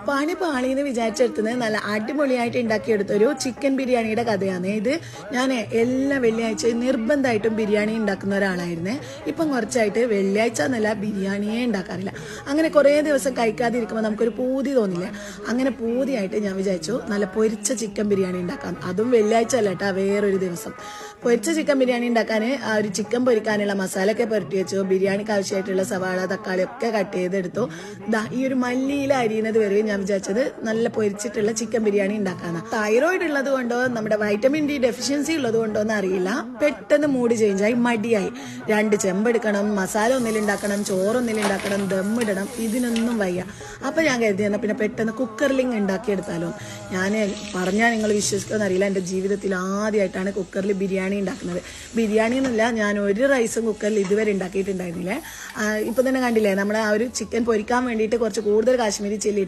പണി പാളിന്ന് വിചാരിച്ചെടുത്തുന്നത് നല്ല അടിപൊളിയായിട്ട് ഉണ്ടാക്കിയെടുത്തൊരു ചിക്കൻ ബിരിയാണിയുടെ കഥയാണ് ഇത്. ഞാൻ എല്ലാ വെള്ളിയാഴ്ചയും നിർബന്ധമായിട്ടും ബിരിയാണി ഉണ്ടാക്കുന്ന ഒരാളായിരുന്നേ. ഇപ്പം കുറച്ചായിട്ട് വെള്ളിയാഴ്ച എന്നല്ല ബിരിയാണിയേ ഉണ്ടാക്കാറില്ല. അങ്ങനെ കുറേ ദിവസം കഴിക്കാതിരിക്കുമ്പോൾ നമുക്കൊരു പൂതി തോന്നില്ല. അങ്ങനെ പൂതിയായിട്ട് ഞാൻ വിചാരിച്ചു നല്ല പൊരിച്ച ചിക്കൻ ബിരിയാണി ഉണ്ടാക്കാം. അതും വെള്ളിയാഴ്ച അല്ല കേട്ടോ, വേറൊരു ദിവസം. പൊരിച്ച ചിക്കൻ ബിരിയാണി ഉണ്ടാക്കാൻ ആ ഒരു ചിക്കൻ പൊരിക്കാനുള്ള മസാലയൊക്കെ പുരട്ടി വെച്ചു. ബിരിയാണിക്ക് ആവശ്യമായിട്ടുള്ള സവാള തക്കാളി ഒക്കെ കട്ട് ചെയ്തെടുത്തു. ഈ ഒരു മല്ലിയില അരിയുന്നത് വരെ ഞാൻ വിചാരിച്ചത് നല്ല പൊരിച്ചിട്ടുള്ള ചിക്കൻ ബിരിയാണി ഉണ്ടാക്കാനാണ്. തൈറോയിഡ് ഉള്ളത് കൊണ്ടോ നമ്മുടെ വൈറ്റമിൻ ഡി ഡെഫിഷ്യൻസി ഉള്ളത് കൊണ്ടോ എന്ന് അറിയില്ല, പെട്ടെന്ന് മൂഡ് ചേഞ്ചായി, മടിയായി. 2 ചെമ്പെടുക്കണം, മസാല ഒന്നിലുണ്ടാക്കണം, ചോറൊന്നിലുണ്ടാക്കണം, ദമ്മിടണം, ഇതിനൊന്നും വയ്യ. അപ്പൊ ഞാൻ കരുതി എന്നാൽ പിന്നെ പെട്ടെന്ന് കുക്കറിലിങ് ഉണ്ടാക്കിയെടുത്താലോ. ഞാൻ പറഞ്ഞാൽ നിങ്ങൾ വിശ്വസിക്കുമെന്ന് അറിയില്ല, എൻ്റെ ജീവിതത്തിൽ ആദ്യമായിട്ടാണ് കുക്കറിൽ ബിരിയാണി ഉണ്ടാക്കുന്നത്. ബിരിയാണി എന്നല്ല, ഞാൻ ഒരു റൈസും കുക്കറിൽ ഇതുവരെ ഉണ്ടാക്കിയിട്ടുണ്ടായിരുന്നില്ലേ. ഇപ്പൊ തന്നെ കണ്ടില്ലേ, നമ്മൾ ആ ഒരു ചിക്കൻ പൊരിക്കാൻ വേണ്ടിയിട്ട് കുറച്ച് കൂടുതൽ കാശ്മീരി ചില്ലി